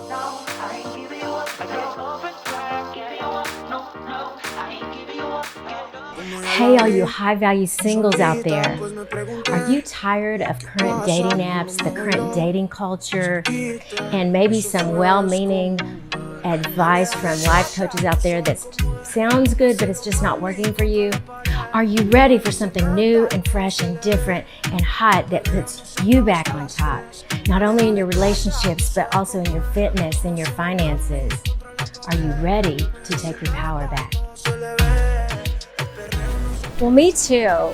No, I ain't giving you up. I get open fire, giving you up. No, no, I ain't giving you up. Hey, all you high-value singles out there. Are you tired of current dating apps, the current dating culture, and maybe some well-meaning advice from life coaches out there that sounds good, but it's just not working for you? Are you ready for something new and fresh and different and hot that puts you back on top? Not only in your relationships, but also in your fitness and your finances. Are you ready to take your power back? Well, me too.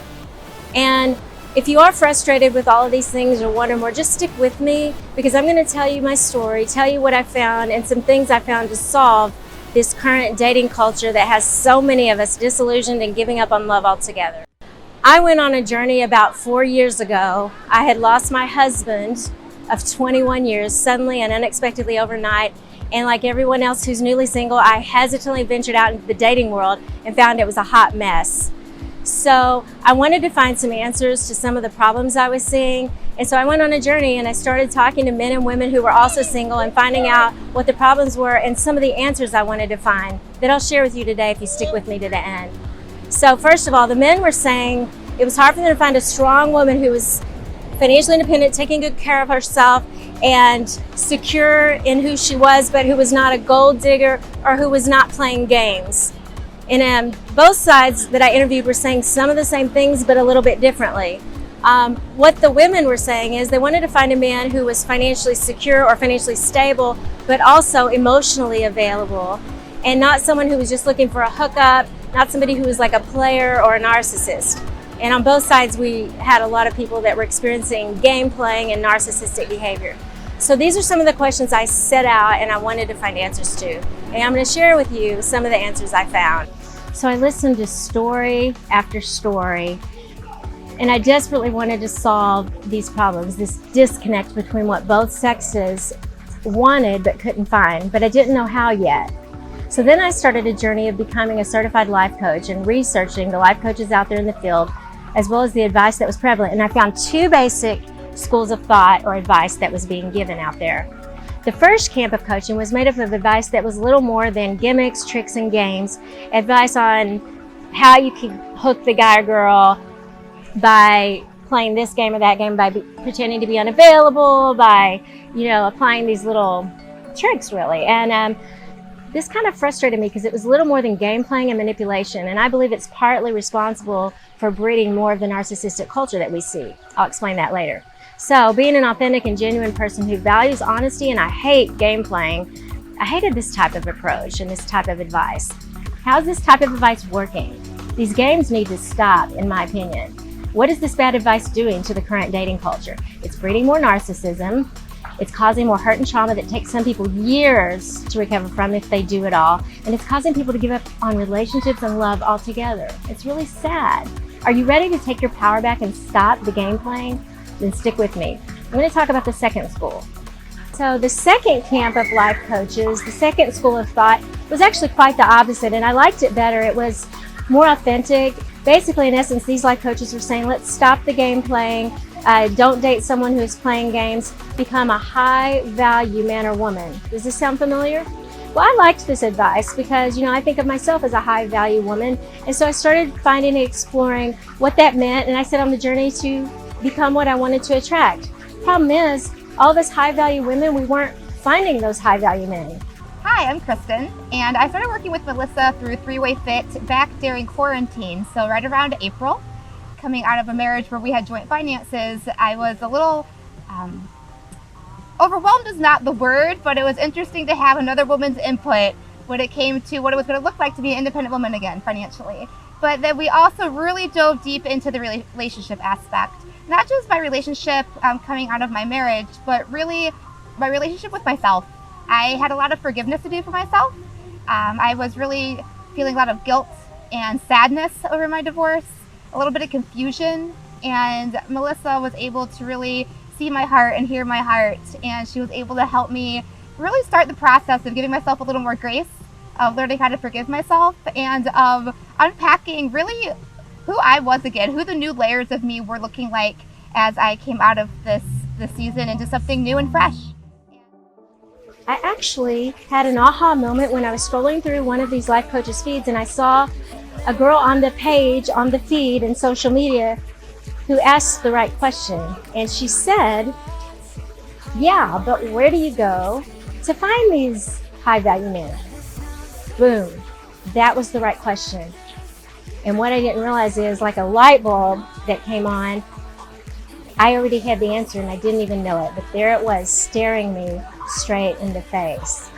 And if you are frustrated with all of these things or one or more, just stick with me because I'm going to tell you my story, tell you what I found and some things I found to solve this current dating culture that has so many of us disillusioned and giving up on love altogether. I went on a journey about 4 years ago. I had lost my husband of 21 years suddenly and unexpectedly overnight. And like everyone else who's newly single, I hesitantly ventured out into the dating world and found it was a hot mess. So I wanted to find some answers to some of the problems I was seeing. And so I went on a journey and I started talking to men and women who were also single and finding out what the problems were and some of the answers I wanted to find that I'll share with you today if you stick with me to the end. So first of all, the men were saying it was hard for them to find a strong woman who was financially independent, taking good care of herself, and secure in who she was, but who was not a gold digger or who was not playing games. And both sides that I interviewed were saying some of the same things, but a little bit differently. What the women were saying is they wanted to find a man who was financially secure or financially stable, but also emotionally available, and not someone who was just looking for a hookup, not somebody who was like a player or a narcissist. And on both sides, we had a lot of people that were experiencing game playing and narcissistic behavior. So these are some of the questions I set out and I wanted to find answers to. And I'm going to share with you some of the answers I found. So I listened to story after story, and I desperately wanted to solve these problems, this disconnect between what both sexes wanted but couldn't find, but I didn't know how yet. So then I started a journey of becoming a certified life coach and researching the life coaches out there in the field, as well as the advice that was prevalent. And I found two basic schools of thought or advice that was being given out there. The first camp of coaching was made up of advice that was little more than gimmicks, tricks, and games, advice on how you can hook the guy or girl by playing this game or that game, by pretending to be unavailable, by, applying these little tricks, really. And this kind of frustrated me because it was little more than game playing and manipulation, and I believe it's partly responsible for breeding more of the narcissistic culture that we see. I'll explain that later. So being an authentic and genuine person who values honesty, and I hate game playing, I hated this type of approach and this type of advice. How's this type of advice working? These games need to stop, in my opinion. What is this bad advice doing to the current dating culture? It's breeding more narcissism. It's causing more hurt and trauma that takes some people years to recover from if they do it all. And it's causing people to give up on relationships and love altogether. It's really sad. Are you ready to take your power back and stop the game playing? Then stick with me. I'm going to talk about the second school. So the second camp of life coaches, the second school of thought, was actually quite the opposite, and I liked it better. It was more authentic. Basically, in essence, these life coaches were saying, let's stop the game playing. Don't date someone who is playing games. Become a high-value man or woman. Does this sound familiar? Well, I liked this advice because, I think of myself as a high-value woman, and so I started finding and exploring what that meant, and I set on the journey to become what I wanted to attract. Problem is, all of us high-value women, we weren't finding those high-value men. Hi, I'm Kristen, and I started working with Melissa through Three-Way Fit back during quarantine, so right around April. Coming out of a marriage where we had joint finances, I was a little overwhelmed is not the word, but it was interesting to have another woman's input when it came to what it was going to look like to be an independent woman again financially. But then we also really dove deep into the relationship aspect. Not just my relationship coming out of my marriage, but really my relationship with myself. I had a lot of forgiveness to do for myself. I was really feeling a lot of guilt and sadness over my divorce, a little bit of confusion, and Melissa was able to really see my heart and hear my heart, and she was able to help me really start the process of giving myself a little more grace, of learning how to forgive myself, and of unpacking really who I was again, who the new layers of me were looking like as I came out of this season into something new and fresh. I actually had an aha moment when I was scrolling through one of these life coaches feeds and I saw a girl on the page, on the feed in social media who asked the right question. And she said, yeah, but where do you go to find these high value men? Boom, that was the right question. And what I didn't realize is, like a light bulb that came on, I already had the answer and I didn't even know it, but there it was staring me straight in the face.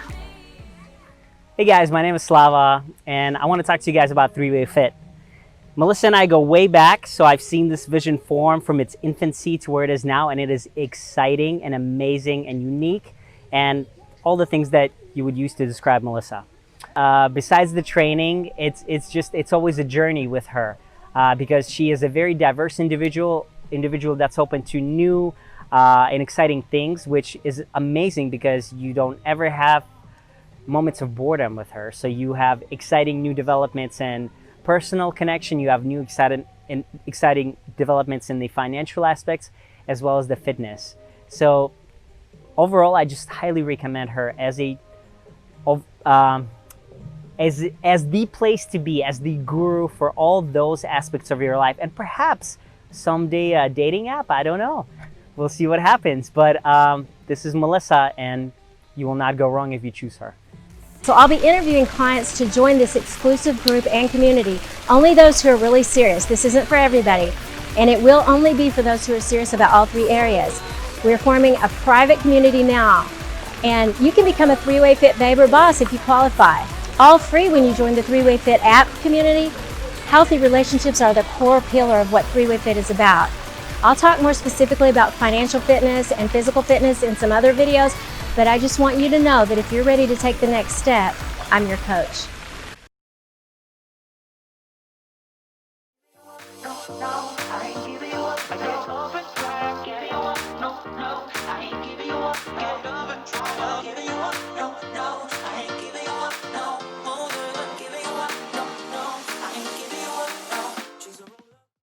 Hey guys, my name is Slava and I want to talk to you guys about Three-Way Fit. Melissa and I go way back, so I've seen this vision form from its infancy to where it is now, and it is exciting and amazing and unique and all the things that you would use to describe Melissa. Besides the training, it's always a journey with her because she is a very diverse individual that's open to new and exciting things, which is amazing because you don't ever have moments of boredom with her. So you have exciting new developments and personal connection. You have new exciting developments in the financial aspects as well as the fitness. So overall, I just highly recommend her as the place to be, as the guru for all those aspects of your life, and perhaps someday a dating app. I don't know. We'll see what happens. But this is Melissa, and you will not go wrong if you choose her. So I'll be interviewing clients to join this exclusive group and community. Only those who are really serious. This isn't for everybody. And it will only be for those who are serious about all three areas. We're forming a private community now. And you can become a Three-Way Fit babe or boss if you qualify. All free when you join the Three-Way Fit app community. Healthy relationships are the core pillar of what Three-Way Fit is about. I'll talk more specifically about financial fitness and physical fitness in some other videos, but I just want you to know that if you're ready to take the next step, I'm your coach.